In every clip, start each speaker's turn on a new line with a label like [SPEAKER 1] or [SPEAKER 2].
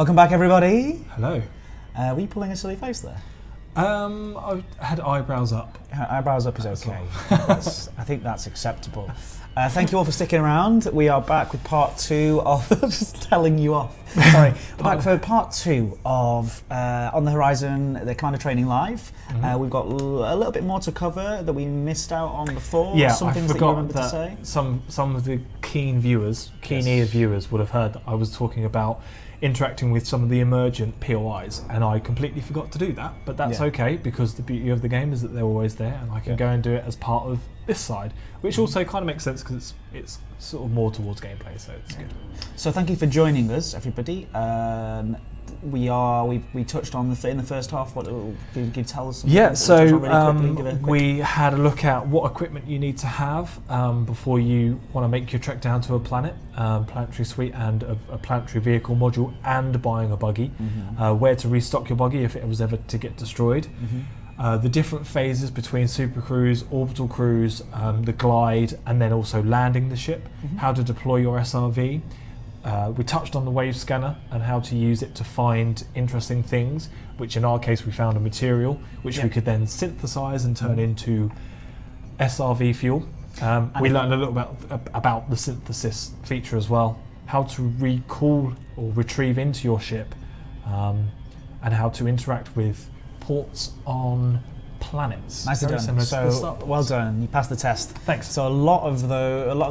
[SPEAKER 1] Welcome back, everybody.
[SPEAKER 2] Hello.
[SPEAKER 1] Were you pulling a silly face there?
[SPEAKER 2] I had eyebrows up.
[SPEAKER 1] Eyebrows up is okay. I think that's acceptable. Thank you all for sticking around. We are back with part 2 of just telling you off. Sorry, we're back for part 2 of On the Horizon, the Commander Training Live. We've got a little bit more to cover that we missed out on before.
[SPEAKER 2] Yeah,
[SPEAKER 1] some things
[SPEAKER 2] I forgot
[SPEAKER 1] that you remember to say.
[SPEAKER 2] Some of the keen-eared viewers would have heard that I was talking about interacting with some of the emergent POIs, and I completely forgot to do that, but that's okay, because the beauty of the game is that they're always there, and I can go and do it as part of this side, which also kind of makes sense because it's sort of more towards gameplay, so it's good.
[SPEAKER 1] So thank you for joining us, everybody. We touched on in the first half. What can you tell us?
[SPEAKER 2] Yeah, so
[SPEAKER 1] really
[SPEAKER 2] we had a look at what equipment you need to have before you want to make your trek down to a planet, planetary suite and a planetary vehicle module, and buying a buggy. Where to restock your buggy if it was ever to get destroyed. The different phases between super cruise, orbital cruise, the glide, and then also landing the ship. How to deploy your SRV. We touched on the wave scanner and how to use it to find interesting things, which in our case we found a material which we could then synthesize and turn into SRV fuel. We learned a little about the synthesis feature as well, how to recall or retrieve into your ship, and how to interact with ports on planets.
[SPEAKER 1] Nicely done. So well done. You passed the test.
[SPEAKER 2] Thanks.
[SPEAKER 1] So a lot of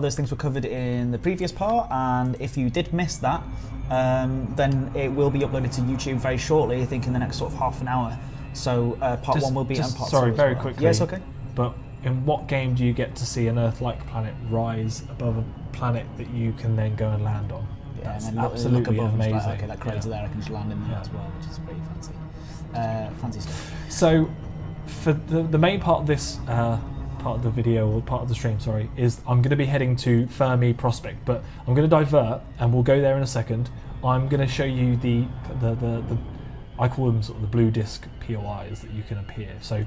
[SPEAKER 1] those things were covered in the previous part, and if you did miss that, then it will be uploaded to YouTube very shortly. I think in the next sort of half an hour. So part 1 will be and part 2.
[SPEAKER 2] Sorry, very
[SPEAKER 1] well.
[SPEAKER 2] quickly.
[SPEAKER 1] Yes, okay.
[SPEAKER 2] But in what game do you get to see an Earth-like planet rise above a planet that you can then go and land on?
[SPEAKER 1] Yeah,
[SPEAKER 2] that's
[SPEAKER 1] and then
[SPEAKER 2] absolutely
[SPEAKER 1] look above
[SPEAKER 2] amazing.
[SPEAKER 1] Like, okay, that crater there, I can just land in there as well, which is pretty fancy. Fancy stuff.
[SPEAKER 2] So, for the main part of this part of the video, or part of the stream, sorry, is I'm going to be heading to Fermi Prospect, but I'm going to divert, and we'll go there in a second. I'm going to show you the I call them sort of the blue disc POIs that you can appear. So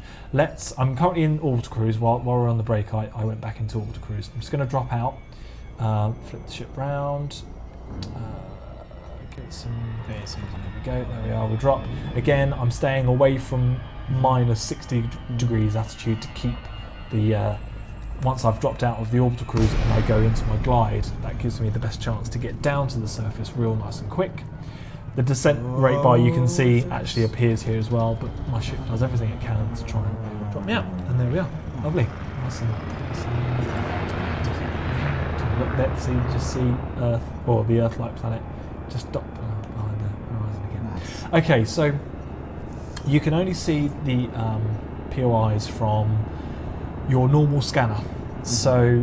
[SPEAKER 2] I'm currently in orbital cruise. While we're on the break, I went back into orbital cruise. I'm just going to drop out, flip the ship round. Get some. There we go. There we are. We'll drop again. I'm staying away from minus 60 degrees attitude to keep the. Once I've dropped out of the orbital cruise and I go into my glide, that gives me the best chance to get down to the surface real nice and quick. The descent rate bar you can see actually appears here as well, but my ship does everything it can to try and drop me out. And there we are. Lovely. Awesome. Let's see, just see Earth, or the Earth-like planet, just dot behind the horizon again. Nice. Okay, so you can only see the POIs from your normal scanner. So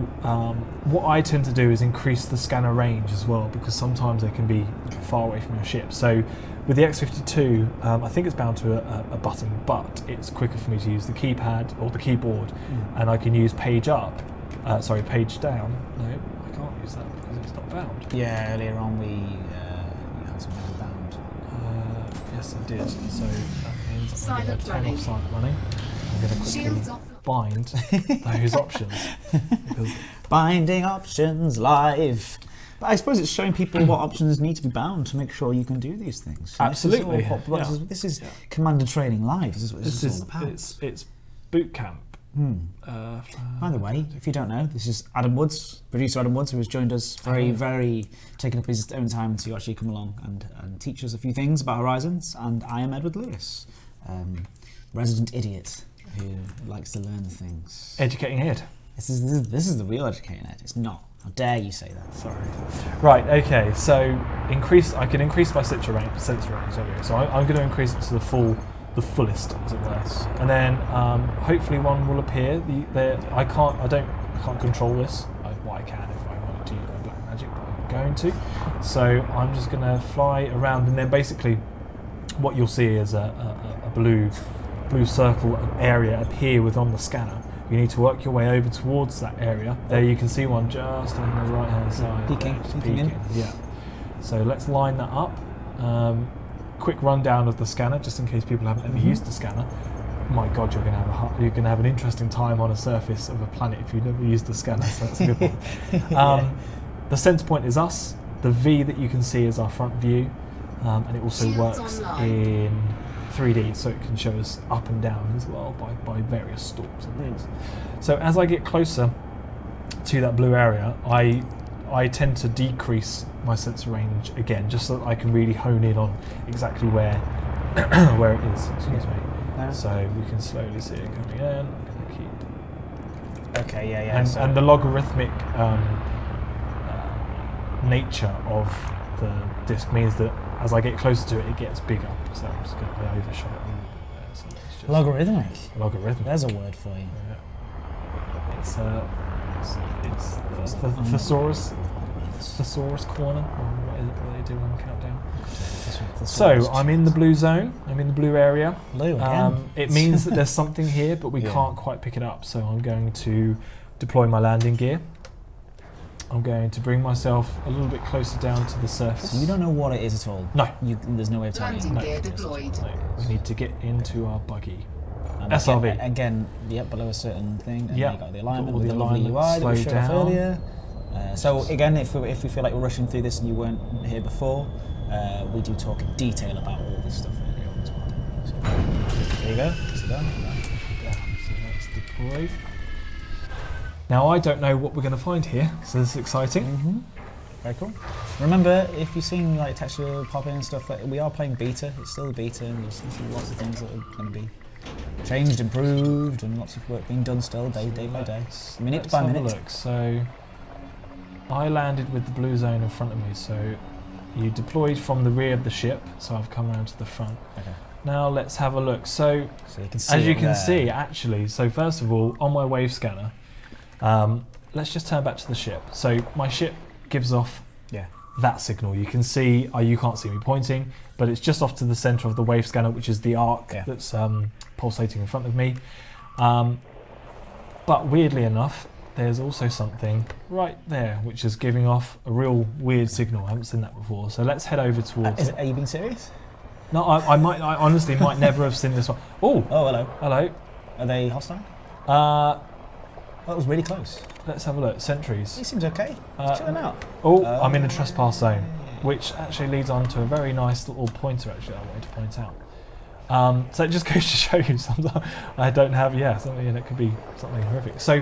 [SPEAKER 2] what I tend to do is increase the scanner range as well, because sometimes they can be far away from your ship. So with the X52, I think it's bound to a button, but it's quicker for me to use the keypad or the keyboard, and I can use page up. Sorry, page down. No, I can't use that because it's not bound.
[SPEAKER 1] Yeah, earlier on you had something bound.
[SPEAKER 2] Yes, I did. So that means I'm going to turn off silent running. I'm going to quickly bind those options.
[SPEAKER 1] Binding options live. But I suppose it's showing people what options need to be bound to make sure you can do these things. And
[SPEAKER 2] absolutely.
[SPEAKER 1] This is Commander Training Live. This is what this is all about.
[SPEAKER 2] It's boot camp.
[SPEAKER 1] By the way, if you don't know, this is Adam Woods, producer Adam Woods, who has joined us very taking up his own time to actually come along and teach us a few things about Horizons. And I am Edward Lewis, resident idiot who likes to learn things.
[SPEAKER 2] Educating Ed.
[SPEAKER 1] This is the real educating Ed. It's not. How dare you say that?
[SPEAKER 2] Sorry. Right. Okay. So I can increase my sensor range. So I'm going to increase it to the fullest, as it were, and then hopefully one will appear. I can't control this. I can if I wanted to use my black magic, but I'm going to. So I'm just going to fly around, and then basically what you'll see is a blue circle area appear on the scanner. You need to work your way over towards that area. There you can see one just on the right hand side.
[SPEAKER 1] Peeking in.
[SPEAKER 2] Yeah. So let's line that up. Quick rundown of the scanner, just in case people haven't ever used the scanner. My God, you're going to have an interesting time on a surface of a planet if you've never used the scanner. So that's a good one. The center point is us. The V that you can see is our front view. and it also works in 3D, so it can show us up and down as well by various stalks and things. So as I get closer to that blue area, I tend to decrease my sensor range again, just so that I can really hone in on exactly where where it is. Excuse me. So we can slowly see it coming in. I'm going to keep.
[SPEAKER 1] Okay, yeah.
[SPEAKER 2] And the logarithmic nature of the disc means that as I get closer to it, it gets bigger. So I'm just going to overshot it a little bit there. So it's just
[SPEAKER 1] Logarithmic.
[SPEAKER 2] Logarithmic.
[SPEAKER 1] There's a word for you.
[SPEAKER 2] Yeah. It's the thesaurus corner. Or what is it that they do on Countdown? So I'm in the blue zone. I'm in the blue area.
[SPEAKER 1] Blue again.
[SPEAKER 2] It means that there's something here, but we can't quite pick it up. So I'm going to deploy my landing gear. I'm going to bring myself a little bit closer down to the surface.
[SPEAKER 1] So you don't know what it is at all?
[SPEAKER 2] No.
[SPEAKER 1] There's no way of telling you?
[SPEAKER 3] Landing gear deployed.
[SPEAKER 2] No. We need to get into our buggy.
[SPEAKER 1] And
[SPEAKER 2] SRV.
[SPEAKER 1] Again, below a certain thing. And
[SPEAKER 2] Yep.
[SPEAKER 1] you got the alignment
[SPEAKER 2] Got all
[SPEAKER 1] with
[SPEAKER 2] the
[SPEAKER 1] the lovely
[SPEAKER 2] alignment
[SPEAKER 1] UI that we
[SPEAKER 2] slowed
[SPEAKER 1] showed off
[SPEAKER 2] down.
[SPEAKER 1] earlier. So again, if we feel like we're rushing through this and you weren't here before, we do talk in detail about all this stuff earlier on as well. So, there you go. Sit down.
[SPEAKER 2] So let's deploy. Now I don't know what we're going to find here, so this is exciting.
[SPEAKER 1] Very cool. Remember, if you've seen like texture pop in and stuff, that we are playing beta. It's still a beta, and there's lots of things that are going to be changed, improved, and lots of work being done still, day by day, minute by minute.
[SPEAKER 2] Look, so I landed with the blue zone in front of me. So you deployed from the rear of the ship, so I've come around to the front.
[SPEAKER 1] Okay.
[SPEAKER 2] Now let's have a look. So
[SPEAKER 1] you can see
[SPEAKER 2] as you
[SPEAKER 1] it
[SPEAKER 2] can
[SPEAKER 1] there.
[SPEAKER 2] see, actually, so first of all, on my wave scanner, let's just turn back to the ship. So my ship gives off that signal. You can see, you can't see me pointing, but it's just off to the center of the wave scanner, which is the arc that's pulsating in front of me. But weirdly enough, there's also something right there, which is giving off a real weird signal. I haven't seen that before. So let's head over towards
[SPEAKER 1] Are you being serious?
[SPEAKER 2] No, I honestly might never have seen this one. Oh,
[SPEAKER 1] hello.
[SPEAKER 2] Hello.
[SPEAKER 1] Are they hostile? That was really close.
[SPEAKER 2] Let's have a look. Sentries.
[SPEAKER 1] He seems okay. Check them out.
[SPEAKER 2] Oh, I'm in a trespass zone, which actually leads on to a very nice little pointer. Actually, I wanted to point out. So it just goes to show you sometimes I don't have something, and it could be something horrific. So,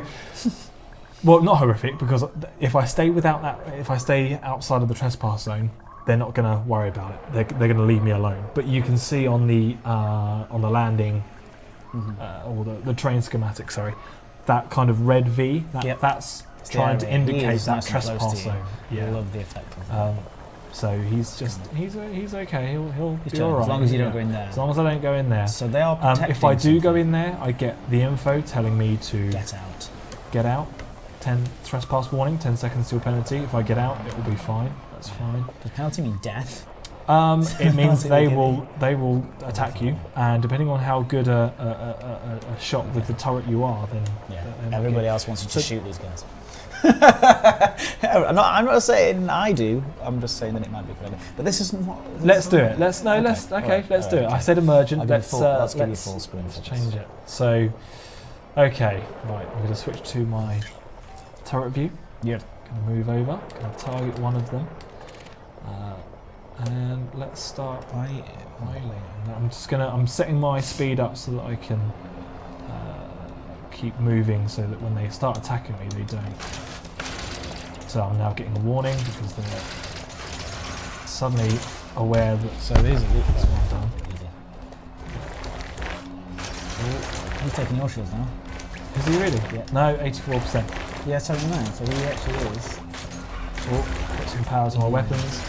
[SPEAKER 2] well, not horrific, because if I stay outside of the trespass zone, they're not going to worry about it. They're going to leave me alone. But you can see on the landing or the train schematic, sorry, that kind of red V. That's trying to indicate that trespass zone.
[SPEAKER 1] I love the effect of that.
[SPEAKER 2] So he's okay. He'll be all right.
[SPEAKER 1] As long as you don't go in there.
[SPEAKER 2] As long as I don't go in there.
[SPEAKER 1] So they are protecting
[SPEAKER 2] if I do
[SPEAKER 1] something.
[SPEAKER 2] go in there, I get the info telling me to
[SPEAKER 1] get out.
[SPEAKER 2] 10 trespass warning, 10 seconds to a penalty. If I get out, it will be fine. That's fine.
[SPEAKER 1] Does penalty mean death?
[SPEAKER 2] It means they will attack you, and depending on how good a shot with the turret you are, then
[SPEAKER 1] everybody else wants you to shoot these guys. I'm not saying I do. I'm just saying that it might be good. But this isn't what.
[SPEAKER 2] Let's do it. Let's do it. I said emergent. Let's
[SPEAKER 1] give you full screen.
[SPEAKER 2] Let's change it. So, okay, right. I'm going to switch to my turret view.
[SPEAKER 1] Yeah.
[SPEAKER 2] Going to move over. Going to target one of them. And let's start piling. I'm setting my speed up so that I can keep moving, so that when they start attacking me, they don't. So I'm now getting a warning because they're suddenly aware that. So these are one done.
[SPEAKER 1] He's taking your shields now.
[SPEAKER 2] Is he really?
[SPEAKER 1] Yeah.
[SPEAKER 2] No, 84%.
[SPEAKER 1] Yeah, so you know. So he actually is.
[SPEAKER 2] Oh, put some power to my weapons.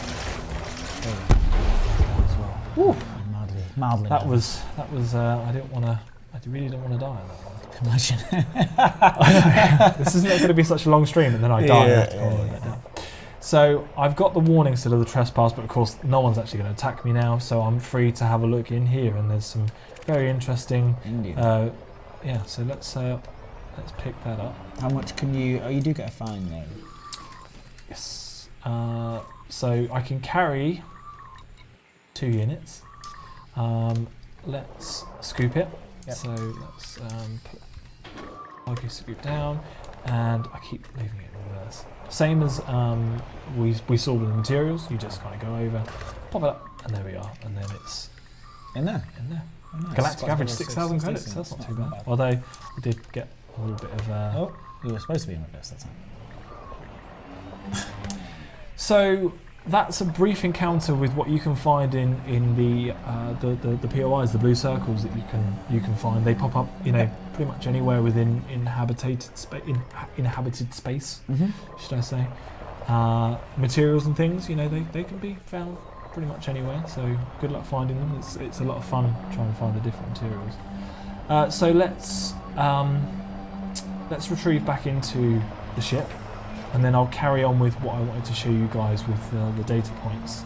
[SPEAKER 2] As well.
[SPEAKER 1] Woo. Mildly.
[SPEAKER 2] That was. I really didn't want to die at that one.
[SPEAKER 1] Imagine.
[SPEAKER 2] This isn't going to be such a long stream, and then I die. So I've got the warning still of the trespass, but of course no one's actually going to attack me now. So I'm free to have a look in here, and there's some very interesting. So let's pick that up.
[SPEAKER 1] How much can you? Oh, you do get a fine though.
[SPEAKER 2] Yes. So I can carry 2 units. Let's scoop it.
[SPEAKER 1] Yep.
[SPEAKER 2] So let's put scoop down, and I keep leaving it in reverse. Same as we saw with the materials. You just kind of go over, pop it up, And there we are. And then it's
[SPEAKER 1] In there.
[SPEAKER 2] in there.
[SPEAKER 1] Oh, nice.
[SPEAKER 2] Galactic
[SPEAKER 1] Got
[SPEAKER 2] average
[SPEAKER 1] double
[SPEAKER 2] 6,000
[SPEAKER 1] six,
[SPEAKER 2] credits.
[SPEAKER 1] decent.
[SPEAKER 2] That's not
[SPEAKER 1] It's
[SPEAKER 2] too bad. Although we did get a little bit of.
[SPEAKER 1] Oh, you were supposed to be in reverse that time.
[SPEAKER 2] So that's a brief encounter with what you can find in the POIs, the blue circles that you can find. They pop up, pretty much anywhere within inhabited space, should I say? Materials and things, they can be found pretty much anywhere. So good luck finding them. It's a lot of fun trying to find the different materials. So let's retrieve back into the ship. And then I'll carry on with what I wanted to show you guys with the data points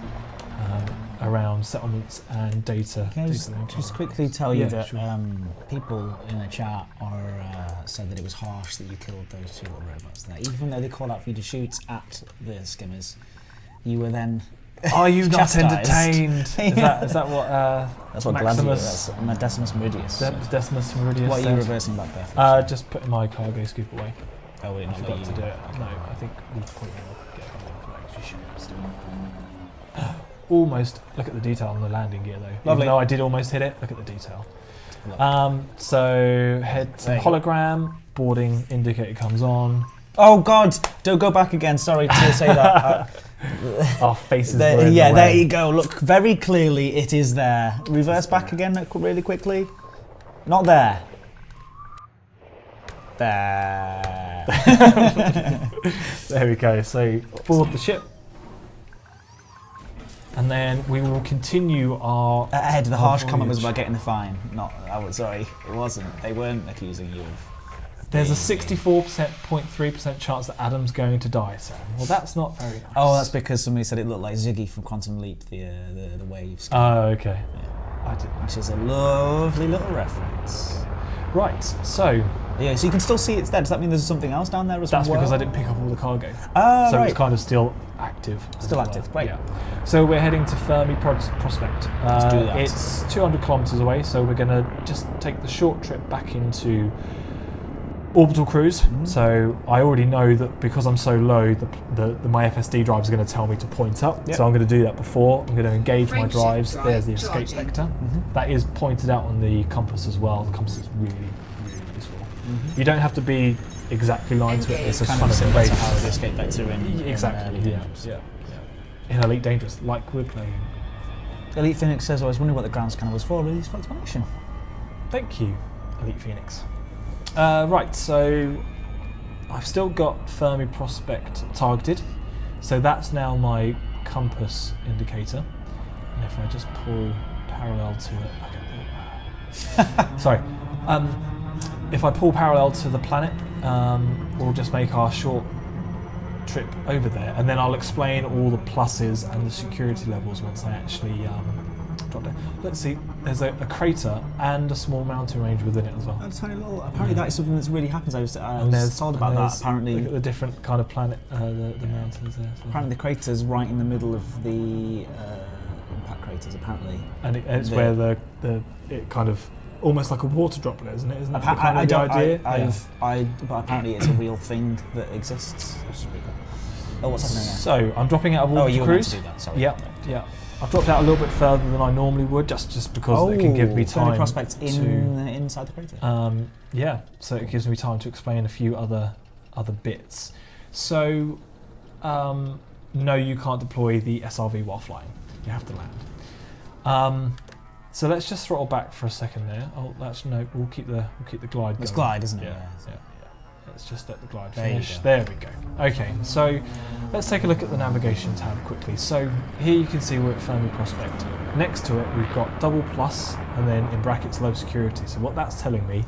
[SPEAKER 2] around settlements and data.
[SPEAKER 1] Can I just quickly tell you that
[SPEAKER 2] sure.
[SPEAKER 1] people in the chat said that it was harsh that you killed those two little robots there. Even though they called out for you to shoot at the skimmers, you were then
[SPEAKER 2] Are you not
[SPEAKER 1] chastised.
[SPEAKER 2] entertained? Is that what
[SPEAKER 1] That's what
[SPEAKER 2] Maximus,
[SPEAKER 1] Decimus Meridius.
[SPEAKER 2] Decimus Meridius
[SPEAKER 1] What are you
[SPEAKER 2] said?
[SPEAKER 1] reversing back there?
[SPEAKER 2] Just putting my cargo scoop away.
[SPEAKER 1] Oh, we
[SPEAKER 2] I
[SPEAKER 1] didn't
[SPEAKER 2] forgot
[SPEAKER 1] let
[SPEAKER 2] to
[SPEAKER 1] you
[SPEAKER 2] do it. No, I think we'll probably get it for actually shoot it still. Almost. Look at the detail on the landing gear though.
[SPEAKER 1] Lovely.
[SPEAKER 2] Even though I did almost hit it, look at the detail.
[SPEAKER 1] Lovely.
[SPEAKER 2] So head to hologram, boarding indicator comes on.
[SPEAKER 1] Oh God! Don't go back again. Sorry to say that.
[SPEAKER 2] Our faces were
[SPEAKER 1] There,
[SPEAKER 2] in
[SPEAKER 1] yeah,
[SPEAKER 2] the
[SPEAKER 1] there
[SPEAKER 2] way.
[SPEAKER 1] you go. Look, very clearly it is there. Reverse back again really quickly. Not there. There.
[SPEAKER 2] There we go. So board the ship. And then we will continue our...
[SPEAKER 1] Ahead, the
[SPEAKER 2] our
[SPEAKER 1] harsh comment was
[SPEAKER 2] voyage.
[SPEAKER 1] about getting the fine. Not, sorry, it wasn't. They weren't accusing you of...
[SPEAKER 2] There's a 64.3% chance that Adam's going to die, Sam. Well, that's not very nice.
[SPEAKER 1] Oh, that's because somebody said it looked like Ziggy from Quantum Leap, the waves.
[SPEAKER 2] Oh, okay.
[SPEAKER 1] Yeah.
[SPEAKER 2] I didn't.
[SPEAKER 1] Which is a lovely little reference.
[SPEAKER 2] Right, so
[SPEAKER 1] Yeah, so you can still see it's there. Does that mean there's something else down there as well?
[SPEAKER 2] that's because I didn't pick up all the cargo.
[SPEAKER 1] Ah,
[SPEAKER 2] So
[SPEAKER 1] right.
[SPEAKER 2] it's kind of still active. as
[SPEAKER 1] Still
[SPEAKER 2] well.
[SPEAKER 1] active, great.
[SPEAKER 2] Yeah. So we're heading to Fermi Prospect.
[SPEAKER 1] Let's do that.
[SPEAKER 2] It's 200 kilometres away, so we're going to just take the short trip back into orbital cruise. So I already know that because I'm so low, my FSD drive is going to tell me to point up.
[SPEAKER 1] Yep.
[SPEAKER 2] So I'm going to do that before. I'm going to engage my
[SPEAKER 3] Frameshift
[SPEAKER 2] drives.
[SPEAKER 3] drive
[SPEAKER 2] There's the escape
[SPEAKER 3] charging.
[SPEAKER 2] vector. That is pointed out on the compass as well. The compass is really, really useful. You don't have to be exactly lined to it. It's
[SPEAKER 1] It's
[SPEAKER 2] just
[SPEAKER 1] kind of similar to
[SPEAKER 2] base.
[SPEAKER 1] how the escape vector in
[SPEAKER 2] Exactly.
[SPEAKER 1] Elite
[SPEAKER 2] Yeah.
[SPEAKER 1] Dangerous.
[SPEAKER 2] Yeah. In Elite Dangerous, like we're playing.
[SPEAKER 1] Elite Phoenix says, I was wondering what the ground scanner was for. Really useful explanation.
[SPEAKER 2] Thank you, Elite Phoenix. Right, so I've still got Fermi Prospect targeted, so that's now my compass indicator. And if I just pull parallel to it, sorry, if I pull parallel to the planet, we'll just make our short trip over there, and then I'll explain all the pluses and the security levels once I actually drop down. Let's see, there's a crater and a small mountain range within it as well.
[SPEAKER 1] A tiny little. Apparently, that is something that's really happens. I was
[SPEAKER 2] there's-
[SPEAKER 1] told about
[SPEAKER 2] and
[SPEAKER 1] that.
[SPEAKER 2] there's-
[SPEAKER 1] Apparently,
[SPEAKER 2] look at the different kind of planet, the mountains there. So.
[SPEAKER 1] apparently, the crater's right in the middle of the impact craters. Apparently,
[SPEAKER 2] And it's where it kind of almost like a water droplet, isn't it? Isn't that the
[SPEAKER 1] I
[SPEAKER 2] kind of the
[SPEAKER 1] don't.
[SPEAKER 2] idea?
[SPEAKER 1] But apparently, it's a real thing that exists. Which is really cool. Oh, what's happening there?
[SPEAKER 2] So I'm dropping out of
[SPEAKER 1] Oh,
[SPEAKER 2] orbital
[SPEAKER 1] you were meant
[SPEAKER 2] cruise.
[SPEAKER 1] to do that. Sorry.
[SPEAKER 2] Yeah. I've dropped out a little bit further than I normally would, just because it can give me
[SPEAKER 1] Fermi
[SPEAKER 2] time
[SPEAKER 1] Prospect
[SPEAKER 2] to.
[SPEAKER 1] inside the crater.
[SPEAKER 2] Yeah, so it gives me time to explain a few other bits. So, no, you can't deploy the SRV while flying. You have to land. So let's just throttle back for a second there. Oh, that's no. We'll keep the glide.
[SPEAKER 1] It's
[SPEAKER 2] going.
[SPEAKER 1] glide, isn't it?
[SPEAKER 2] Yeah. Let's just let the glide
[SPEAKER 1] There you
[SPEAKER 2] finish.
[SPEAKER 1] go.
[SPEAKER 2] There we go. Okay, so let's take a look at the navigation tab quickly. So here you can see we're at Fermi Prospect. Next to it, we've got double plus, and then in brackets low security. So what that's telling me.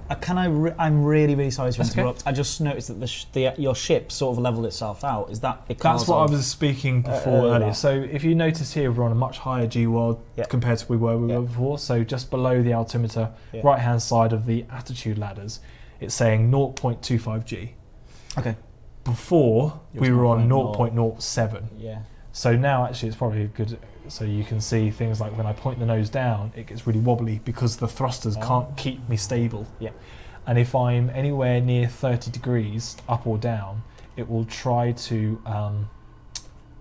[SPEAKER 1] I'm really, really sorry to
[SPEAKER 2] That's okay.
[SPEAKER 1] interrupt. I just noticed that your ship sort of leveled itself out. Is that because
[SPEAKER 2] That's what
[SPEAKER 1] of,
[SPEAKER 2] I was speaking before earlier.
[SPEAKER 1] that.
[SPEAKER 2] So if you notice here, we're on a much higher G-WOD
[SPEAKER 1] Yeah.
[SPEAKER 2] compared to we were before. So just below the altimeter,
[SPEAKER 1] Yeah.
[SPEAKER 2] right-hand side of the attitude ladders, it's saying 0.25 G.
[SPEAKER 1] Okay.
[SPEAKER 2] Before,
[SPEAKER 1] It was
[SPEAKER 2] we were on
[SPEAKER 1] 0.0.
[SPEAKER 2] 0.07.
[SPEAKER 1] Yeah.
[SPEAKER 2] So now actually it's probably good, so you can see things like when I point the nose down, it gets really wobbly because the thrusters can't keep me stable.
[SPEAKER 1] Yeah.
[SPEAKER 2] And if I'm anywhere near 30 degrees up or down, it will try to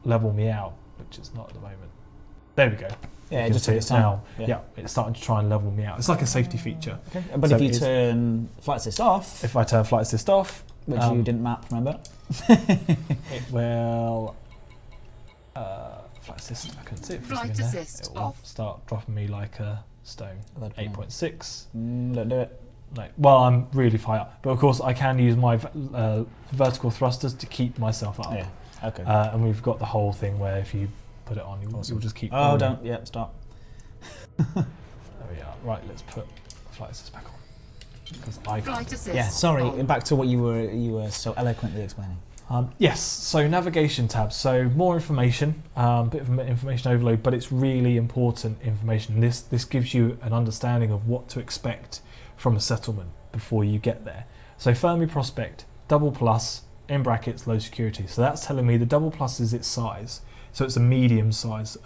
[SPEAKER 2] level me out, which it's not at the moment. There we go.
[SPEAKER 1] Yeah,
[SPEAKER 2] You
[SPEAKER 1] it
[SPEAKER 2] can
[SPEAKER 1] just
[SPEAKER 2] see
[SPEAKER 1] took
[SPEAKER 2] it
[SPEAKER 1] its time.
[SPEAKER 2] now.
[SPEAKER 1] Yeah.
[SPEAKER 2] Yeah, it's starting to try and level me out. It's like a safety feature.
[SPEAKER 1] Okay. But
[SPEAKER 2] So
[SPEAKER 1] if you
[SPEAKER 2] it is-
[SPEAKER 1] turn flight assist off,
[SPEAKER 2] If I turn flight assist off,
[SPEAKER 1] which you didn't map, remember?
[SPEAKER 2] it will. Flight assist. I couldn't see it. For
[SPEAKER 3] Flight
[SPEAKER 2] a second there.
[SPEAKER 3] assist
[SPEAKER 2] It will
[SPEAKER 3] off.
[SPEAKER 2] start dropping me like a stone. 8.6.
[SPEAKER 1] Don't do it.
[SPEAKER 2] No, well, I'm really high up, but of course I can use my vertical thrusters to keep myself up.
[SPEAKER 1] Yeah. Okay.
[SPEAKER 2] And we've got the whole thing where if you put it on, you'll just keep.
[SPEAKER 1] Oh,
[SPEAKER 2] rolling.
[SPEAKER 1] don't. Yeah, stop.
[SPEAKER 2] There we are. Right, let's put flight assist back on because I.
[SPEAKER 3] Flight assist.
[SPEAKER 1] Yeah, sorry.
[SPEAKER 3] on.
[SPEAKER 1] Back to what you were so eloquently explaining.
[SPEAKER 2] Yes, so navigation tabs. So more information, bit of information overload, but it's really important information. This gives you an understanding of what to expect from a settlement before you get there. So Fermi Prospect, double plus, in brackets, low security. So that's telling me the double plus is its size. So it's a medium size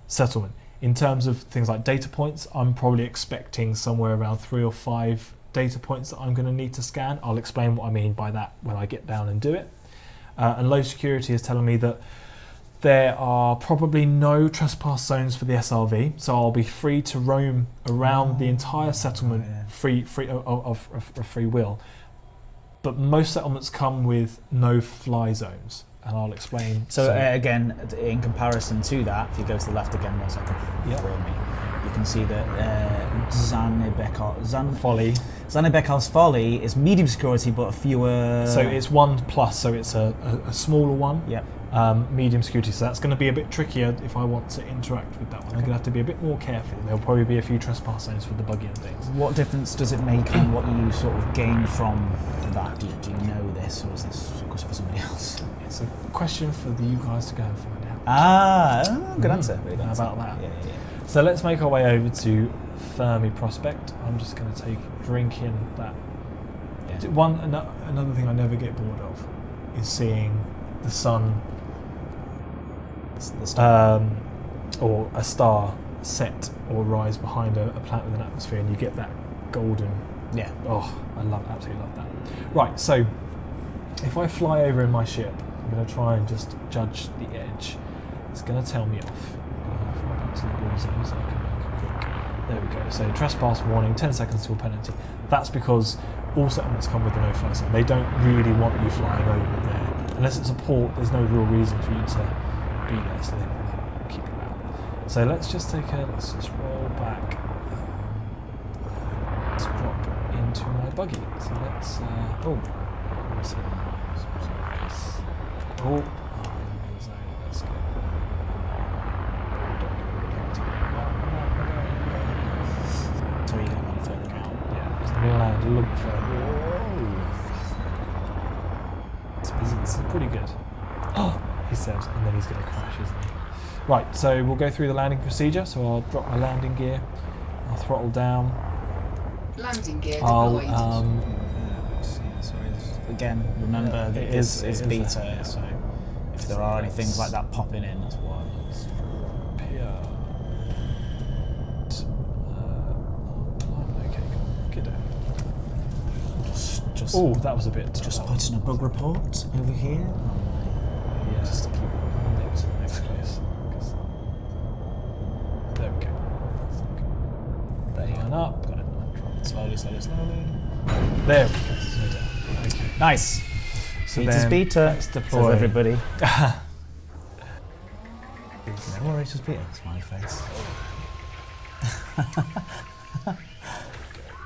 [SPEAKER 2] settlement. In terms of things like data points, I'm probably expecting somewhere around 3 or 5 data points that I'm going to need to scan. I'll explain what I mean by that when I get down and do it. And low security is telling me that there are probably no trespass zones for the SRV, so I'll be free to roam around the entire settlement free of free will. But most settlements come with no fly zones, and I'll explain.
[SPEAKER 1] So again, in comparison to that, if you go to the left again 1 second
[SPEAKER 2] Yep.
[SPEAKER 1] for me, you can see that Zannebekal's Folly is medium security, but fewer.
[SPEAKER 2] So it's 1 plus, so it's a smaller one.
[SPEAKER 1] Yep.
[SPEAKER 2] Medium security, so that's going to be a bit trickier if I want to interact with that one. I'm going to have to be a bit more careful. There'll probably be a few trespass zones for the buggy and things.
[SPEAKER 1] What difference does it make on what you sort of gain from that? Do you know this, or is this a question for somebody else?
[SPEAKER 2] It's a question for you guys to go and find out.
[SPEAKER 1] Good answer. Very good
[SPEAKER 2] How
[SPEAKER 1] answer.
[SPEAKER 2] about that?
[SPEAKER 1] Yeah.
[SPEAKER 2] So let's make our way over to Fermi Prospect. I'm just going to take a drink in that.
[SPEAKER 1] Yeah.
[SPEAKER 2] Another thing I never get bored of is seeing the sun
[SPEAKER 1] The star.
[SPEAKER 2] or a star set or rise behind a planet with an atmosphere, and you get that golden.
[SPEAKER 1] Yeah.
[SPEAKER 2] Oh, absolutely love that. Right, so if I fly over in my ship, I'm going to try and just judge the edge. It's going to tell me off. Fly back to the blue zone so I can make a quick. There we go. So trespass warning, 10 seconds to a penalty. That's because all settlements come with a no-fly zone. They don't really want you flying over there. Unless it's a port, there's no real reason for you to be there, so they want to keep you out. So let's just roll back. Let's drop into my buggy. So let's, let's go.
[SPEAKER 1] So you get one further out.
[SPEAKER 2] Yeah, just going to land a little bit further. It's pretty good. Oh, he said, and then he's going to crash, isn't he? Right, so we'll go through the landing procedure. So I'll drop my landing gear. I'll throttle down.
[SPEAKER 3] Landing gear
[SPEAKER 2] I'll
[SPEAKER 3] deployed.
[SPEAKER 1] Sorry. Again, remember that
[SPEAKER 2] it
[SPEAKER 1] this
[SPEAKER 2] is
[SPEAKER 1] is beta,
[SPEAKER 2] yeah.
[SPEAKER 1] so if there are any things like that popping in, that's why.
[SPEAKER 2] Okay, get down.
[SPEAKER 1] Just
[SPEAKER 2] Oh, that was a bit.
[SPEAKER 1] putting a bug report over here.
[SPEAKER 2] Yeah, just to keep it to the next place. There we go. There and up. Got it.
[SPEAKER 1] Slowly.
[SPEAKER 2] There we go. Okay.
[SPEAKER 1] Nice.
[SPEAKER 2] So
[SPEAKER 1] Beta's
[SPEAKER 2] then
[SPEAKER 1] beta.
[SPEAKER 2] let's deploy.
[SPEAKER 1] Says everybody. No worries, just beta. Smiley face.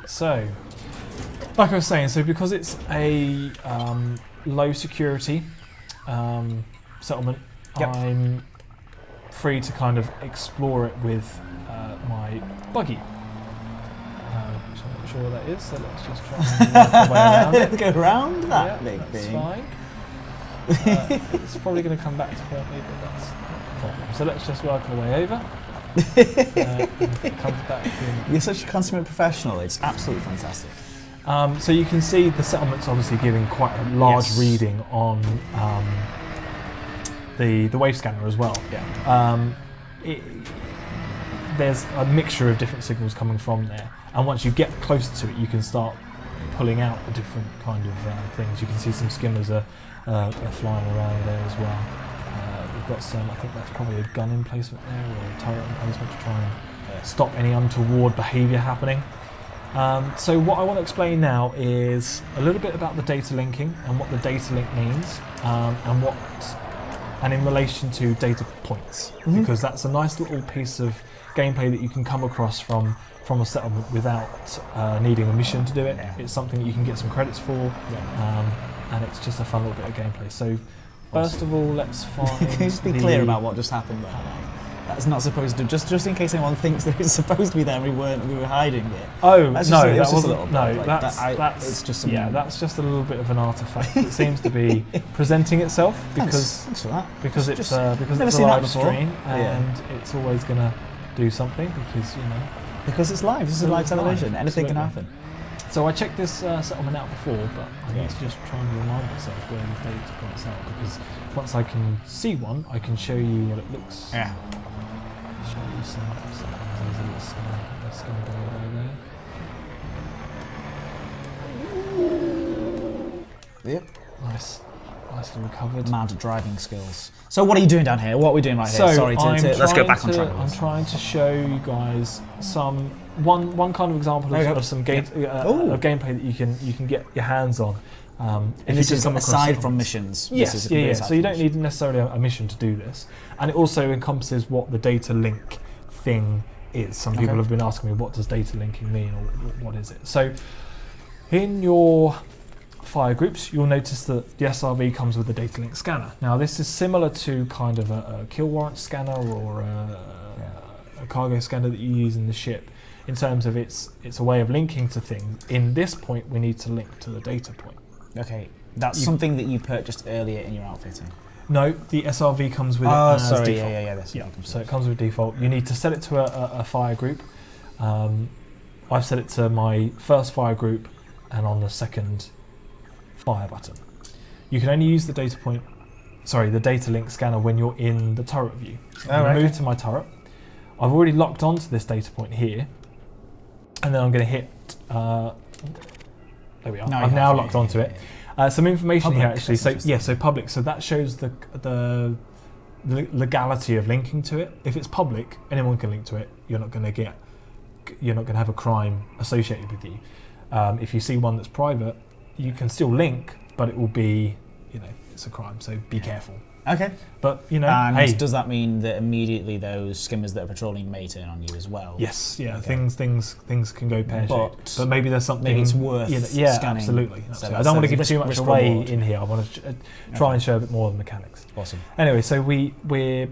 [SPEAKER 2] So, like I was saying, so because it's a low security settlement,
[SPEAKER 1] Yep.
[SPEAKER 2] I'm free to kind of explore it with my buggy. So I'm not sure what that is, so let's just try and work our way around it.
[SPEAKER 1] Go around that
[SPEAKER 2] Yeah,
[SPEAKER 1] big
[SPEAKER 2] that's
[SPEAKER 1] thing.
[SPEAKER 2] fine. It's probably going to come back to haunt me, but that's not a problem. So let's just work our way over. And come back in.
[SPEAKER 1] You're such a consummate professional. It's absolutely fantastic.
[SPEAKER 2] So you can see the settlement's obviously giving quite a large
[SPEAKER 1] Yes.
[SPEAKER 2] reading on the wave scanner as well.
[SPEAKER 1] Yeah.
[SPEAKER 2] There's a mixture of different signals coming from there, and once you get closer to it, you can start pulling out the different kind of things. You can see some skimmers are flying around there as well. We've got some, I think that's probably a gun emplacement there, or a turret emplacement to try and stop any untoward behaviour happening. So what I want to explain now is a little bit about the data linking and what the data link means, and in relation to data points, because that's a nice little piece of gameplay that you can come across from a settlement without needing a mission to do it.
[SPEAKER 1] Yeah.
[SPEAKER 2] It's something that you can get some credits for, and it's just a fun little bit of gameplay. So first of all, let's find.
[SPEAKER 1] Can you just be clear about what just happened there? That's not supposed to. Just in case anyone thinks that it's supposed to be there, and we were hiding it.
[SPEAKER 2] Oh
[SPEAKER 1] That's
[SPEAKER 2] no,
[SPEAKER 1] just,
[SPEAKER 2] that wasn't. No,
[SPEAKER 1] like,
[SPEAKER 2] that's
[SPEAKER 1] it's just some,
[SPEAKER 2] that's just a little bit of an artifact. It seems to be presenting itself because
[SPEAKER 1] thanks for that.
[SPEAKER 2] because it's
[SPEAKER 1] never
[SPEAKER 2] a
[SPEAKER 1] seen that
[SPEAKER 2] live
[SPEAKER 1] before.
[SPEAKER 2] stream, and it's always gonna do something because
[SPEAKER 1] Because it's live. This is
[SPEAKER 2] Because
[SPEAKER 1] live
[SPEAKER 2] it's
[SPEAKER 1] television.
[SPEAKER 2] live,
[SPEAKER 1] Anything can
[SPEAKER 2] absolutely.
[SPEAKER 1] happen.
[SPEAKER 2] So I checked this settlement out before, but I need to just try and remind myself where the data points are, because once I can see one, I can show you what it looks.
[SPEAKER 1] Yeah.
[SPEAKER 2] Show you some. There's a little skin there.
[SPEAKER 1] Yep.
[SPEAKER 2] Nicely recovered.
[SPEAKER 1] Mad driving skills. So what are you doing down here? What are we doing right here? Sorry, let's go back on track.
[SPEAKER 2] I'm trying to show you guys some one kind of example of some gameplay that you can get your hands on.
[SPEAKER 1] And this is aside from missions.
[SPEAKER 2] Yes, So you don't need necessarily a mission to do this, and it also encompasses what the data link thing is. Some people have been asking me, what does data linking mean, or what is it? So in your fire groups, you'll notice that the SRV comes with a data link scanner. Now this is similar to kind of a kill warrant scanner or a cargo scanner that you use in the ship, in terms of it's a way of linking to things. In this point, we need to link to the data point.
[SPEAKER 1] Okay, that's something that you purchased earlier in your outfitting.
[SPEAKER 2] No, the SRV comes with it as
[SPEAKER 1] sorry,
[SPEAKER 2] default. Yeah. So it comes with default. You need to set it to a fire group. I've set it to my first fire group, and on the second fire button. You can only use the the data link scanner when you're in the turret view. So I'm going to move to my turret. I've already locked onto this data point here, and then I'm going to hit. There we are. I've now locked onto it. Some information
[SPEAKER 1] Public,
[SPEAKER 2] here actually. So public. So that shows the legality of linking to it. If it's public, anyone can link to it. You're not going to have a crime associated with you. If you see one that's private, you can still link, but it will be, it's a crime. So be careful.
[SPEAKER 1] Okay.
[SPEAKER 2] But
[SPEAKER 1] and does that mean that immediately those skimmers that are patrolling may turn on you as well?
[SPEAKER 2] Yes. Yeah. Okay. Things can go pear-shaped. But maybe there's something.
[SPEAKER 1] Maybe it's worth scanning.
[SPEAKER 2] Absolutely.
[SPEAKER 1] So
[SPEAKER 2] I don't want to give too much away
[SPEAKER 1] reward
[SPEAKER 2] in here. I want to try and show a bit more of the mechanics.
[SPEAKER 1] Awesome.
[SPEAKER 2] Anyway, so we're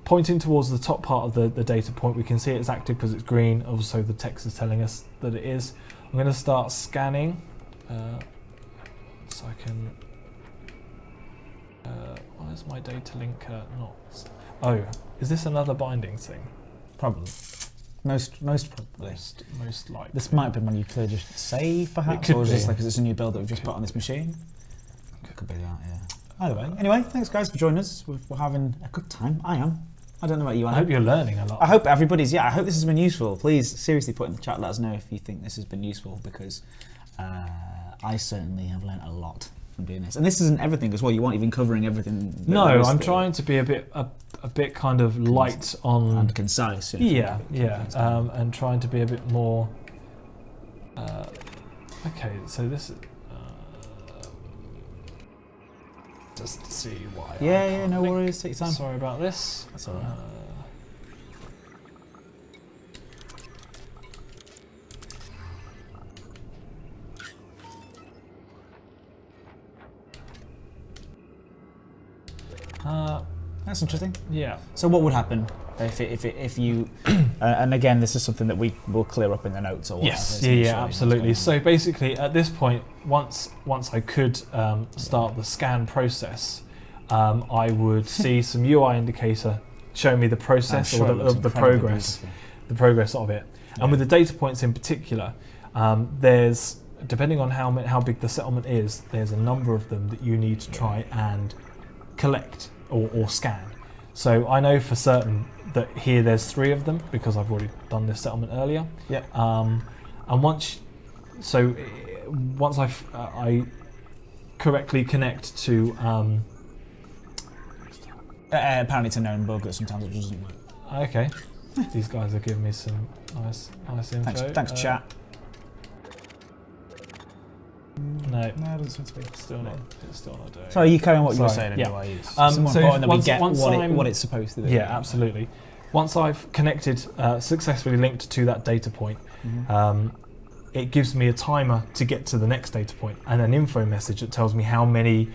[SPEAKER 2] pointing towards the top part of the data point. We can see it's active because it's green. Also, the text is telling us that it is. I'm going to start scanning, so I can. Why is my data linker not? Oh, is this another bindings thing?
[SPEAKER 1] Probably. Most probably.
[SPEAKER 2] Most likely.
[SPEAKER 1] This might have been when you cleared your save, perhaps,
[SPEAKER 2] It could
[SPEAKER 1] or
[SPEAKER 2] be.
[SPEAKER 1] just like it's a new build that we've just put on this machine. Could be that, yeah. Either way. Anyway, thanks guys for joining us. We're having a good time. I am. I don't know about you, Anna.
[SPEAKER 2] I hope you're learning a lot.
[SPEAKER 1] I hope everybody's. Yeah, I hope this has been useful. Please, seriously, put in the chat. Let us know if you think this has been useful, because I certainly have learned a lot from doing this. And this isn't everything as well. You weren't even covering everything.
[SPEAKER 2] No, I'm trying to be a bit kind of light on
[SPEAKER 1] and concise.
[SPEAKER 2] Yeah, and trying to be a bit more. Okay, so this is just to see why.
[SPEAKER 1] Yeah, no worries. Take your time.
[SPEAKER 2] Sorry about this.
[SPEAKER 1] That's all right. That's interesting.
[SPEAKER 2] Yeah.
[SPEAKER 1] So what would happen if you and again, this is something that we will clear up in the notes or whatever.
[SPEAKER 2] Yes. Yeah, absolutely. So basically, at this point, once I could start the scan process, I would see some UI indicator showing me the process or the progress of it. Yeah. And with the data points in particular, there's, depending on how big the settlement is, there's a number of them that you need to try and collect or scan. So I know for certain that here there's 3 of them because I've already done this settlement earlier.
[SPEAKER 1] Yeah.
[SPEAKER 2] And once I correctly connect to
[SPEAKER 1] Apparently it's a known bug that sometimes it doesn't work.
[SPEAKER 2] Okay. These guys are giving me some nice info.
[SPEAKER 1] Thanks chat.
[SPEAKER 2] No,
[SPEAKER 1] it doesn't seem to be.
[SPEAKER 2] it's still not doing it.
[SPEAKER 1] So you carry on what you were
[SPEAKER 2] Sorry,
[SPEAKER 1] saying
[SPEAKER 2] yeah.
[SPEAKER 1] anyway. It's more
[SPEAKER 2] So
[SPEAKER 1] important that we
[SPEAKER 2] once-
[SPEAKER 1] get
[SPEAKER 2] once
[SPEAKER 1] what it's supposed to do.
[SPEAKER 2] Yeah, absolutely. Once I've connected, successfully linked to that data point, it gives me a timer to get to the next data point and an info message that tells me how many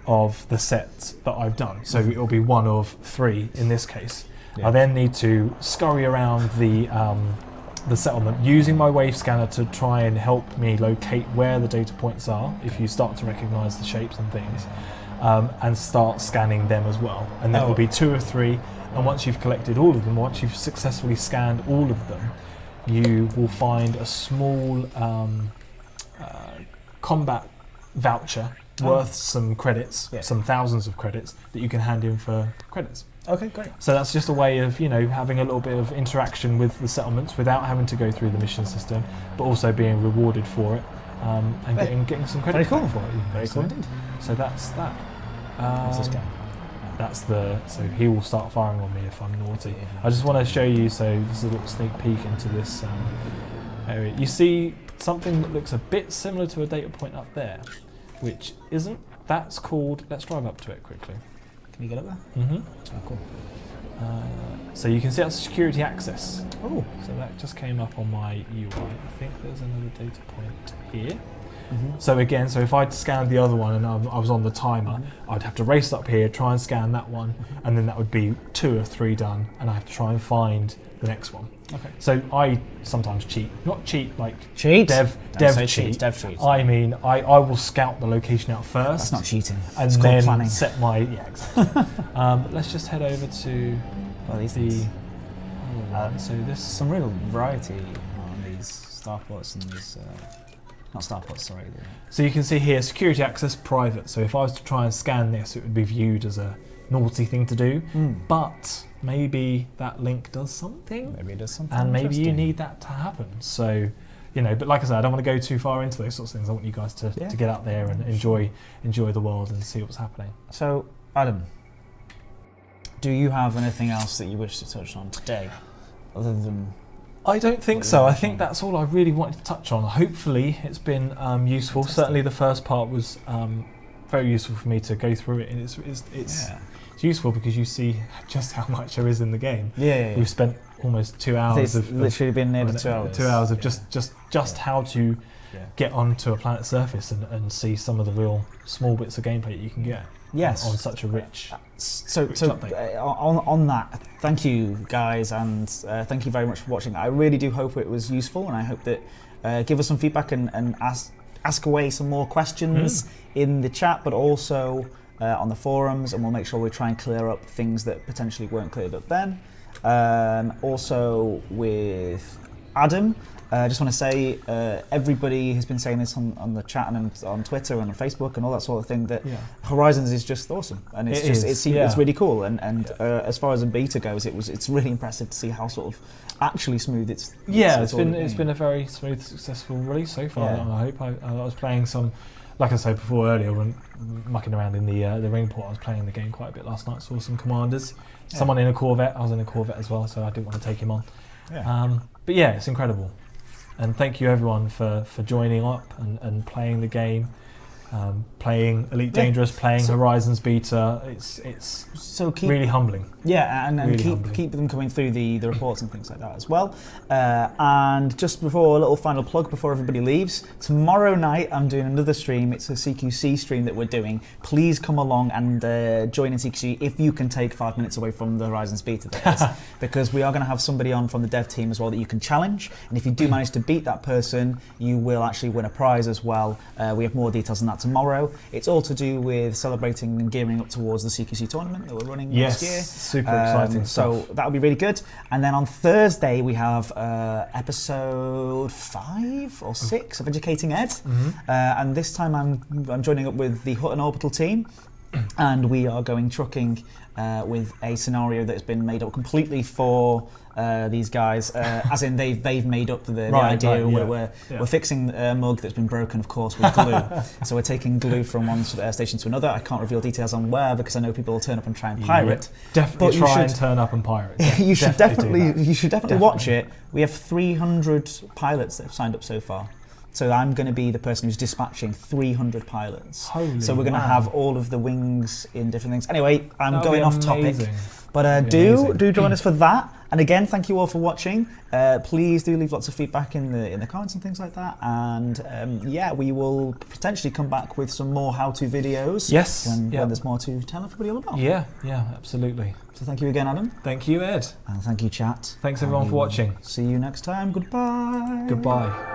[SPEAKER 2] of the sets that I've done. So it'll be 1 of 3 in this case.
[SPEAKER 1] Yeah.
[SPEAKER 2] I then need to scurry around the settlement using my wave scanner to try and help me locate where the data points are if you start to recognise the shapes and things, and start scanning them as well. And then it will be 2 of 3, and once you've collected all of them, once you've successfully scanned all of them, you will find a small combat voucher worth some credits, some thousands of credits that you can hand in for credits.
[SPEAKER 1] Okay, great.
[SPEAKER 2] So that's just a way of, having a little bit of interaction with the settlements without having to go through the mission system, but also being rewarded for it, and getting some credit
[SPEAKER 1] Very cool.
[SPEAKER 2] for it.
[SPEAKER 1] Very cool indeed.
[SPEAKER 2] So that's that.
[SPEAKER 1] What's this guy?
[SPEAKER 2] So he will start firing on me if I'm naughty. I just want to show you, so this is a little sneak peek into this area. You see something that looks a bit similar to a data point up there, which isn't. That's called, let's drive up to it quickly.
[SPEAKER 1] Can you get up there?
[SPEAKER 2] Mm-hmm.
[SPEAKER 1] Oh, cool.
[SPEAKER 2] So you can see that's security access.
[SPEAKER 1] Oh.
[SPEAKER 2] So that just came up on my UI. I think there's another data point here.
[SPEAKER 1] Mm-hmm.
[SPEAKER 2] So again, if I'd scanned the other one and I was on the timer, I'd have to race up here, try and scan that one, and then that would be 2 of 3 done, and I have to try and find the next one.
[SPEAKER 1] Okay.
[SPEAKER 2] So I sometimes cheat. Not cheat like
[SPEAKER 1] Cheat?
[SPEAKER 2] dev cheat.
[SPEAKER 1] Dev cheat.
[SPEAKER 2] I mean, I will scout the location out first.
[SPEAKER 1] That's not cheating.
[SPEAKER 2] And
[SPEAKER 1] It's
[SPEAKER 2] then
[SPEAKER 1] called planning.
[SPEAKER 2] set my exactly. Let's just head over to
[SPEAKER 1] Well, these
[SPEAKER 2] the.
[SPEAKER 1] things.
[SPEAKER 2] So this.
[SPEAKER 1] Some real variety on these starports and these. Not starports, sorry.
[SPEAKER 2] So you can see here, security access private. So if I was to try and scan this, it would be viewed as a naughty thing to do. But maybe that link does something.
[SPEAKER 1] Maybe it does something.
[SPEAKER 2] And maybe you
[SPEAKER 1] interesting.
[SPEAKER 2] need that to happen. So, but like I said, I don't want to go too far into those sorts of things. I want you guys to get out there and enjoy the world and see what's happening.
[SPEAKER 1] So, Adam, do you have anything else that you wish to touch on today, other than?
[SPEAKER 2] I don't think so. I think that's all I really wanted to touch on. Hopefully, it's been useful.
[SPEAKER 1] Fantastic.
[SPEAKER 2] Certainly, the first part was very useful for me to go through it, and it's useful because you see just how much there is in the game.
[SPEAKER 1] Yeah.
[SPEAKER 2] We've spent almost 2 hours
[SPEAKER 1] It's literally been nearly 2 hours.
[SPEAKER 2] 2 hours of just how to get onto a planet's surface and see some of the real small bits of gameplay that you can get.
[SPEAKER 1] Yes.
[SPEAKER 2] On such a rich.
[SPEAKER 1] So
[SPEAKER 2] update.
[SPEAKER 1] On that, thank you guys, and thank you very much for watching. I really do hope it was useful, and I hope that give us some feedback and ask away some more questions in the chat, but also on the forums, and we'll make sure we try and clear up things that potentially weren't cleared up then. Also with Adam, I just want to say everybody has been saying this on the chat and on Twitter and on Facebook and all that sort of thing, that Horizons is just awesome, and it's really cool, and as far as a beta goes, it's really impressive to see how sort of actually smooth it's
[SPEAKER 2] been a very smooth, successful release so far. And I hope I was playing some, like I said before earlier, when mucking around in the ring port, I was playing the game quite a bit last night. Saw some commanders, someone in a Corvette. I was in a Corvette as well, so I didn't want to take him on. But yeah, it's incredible. And thank you everyone for joining up and playing the game, playing Elite Dangerous, playing Horizons beta. It's really humbling.
[SPEAKER 1] Yeah, and
[SPEAKER 2] really
[SPEAKER 1] keep them coming through the reports and things like that as well. And just before, a little final plug before everybody leaves, tomorrow night I'm doing another stream. It's a CQC stream that we're doing. Please come along and join in CQC if you can take 5 minutes away from the Horizons beta, that is, because we are going to have somebody on from the dev team as well that you can challenge, and if you do manage to beat that person, you will actually win a prize as well. We have more details on that tomorrow. It's all to do with celebrating and gearing up towards the CQC tournament that we're running next year.
[SPEAKER 2] Super exciting
[SPEAKER 1] so
[SPEAKER 2] stuff.
[SPEAKER 1] that'll be really good. And then on Thursday we have episode 5 or 6 of Educating Ed, and this time I'm joining up with the Hutton Orbital team, and we are going trucking with a scenario that has been made up completely for These guys, as in they've made up the
[SPEAKER 2] Right,
[SPEAKER 1] idea.
[SPEAKER 2] right,
[SPEAKER 1] We're fixing a mug that's been broken, of course, with glue. So we're taking glue from one station to another. I can't reveal details on where because I know people will turn up and try and pirate.
[SPEAKER 2] Definitely try and turn up and pirate. Yeah,
[SPEAKER 1] you should
[SPEAKER 2] definitely
[SPEAKER 1] definitely watch it. We have 300 pilots that have signed up so far. So I'm going to be the person who's dispatching 300 pilots.
[SPEAKER 2] Holy
[SPEAKER 1] so we're going to
[SPEAKER 2] wow.
[SPEAKER 1] have all of the wings in different things. Anyway, I'm
[SPEAKER 2] That'll
[SPEAKER 1] going
[SPEAKER 2] be
[SPEAKER 1] off topic.
[SPEAKER 2] amazing.
[SPEAKER 1] But do join us for that. And again, thank you all for watching. Please do leave lots of feedback in the comments and things like that. And yeah, we will potentially come back with some more how-to videos.
[SPEAKER 2] Yes.
[SPEAKER 1] When there's more to tell everybody all about.
[SPEAKER 2] Yeah, absolutely.
[SPEAKER 1] So thank you again, Adam.
[SPEAKER 2] Thank you, Ed.
[SPEAKER 1] And thank you, chat.
[SPEAKER 2] Thanks everyone for watching.
[SPEAKER 1] See you next time. Goodbye.
[SPEAKER 2] Goodbye.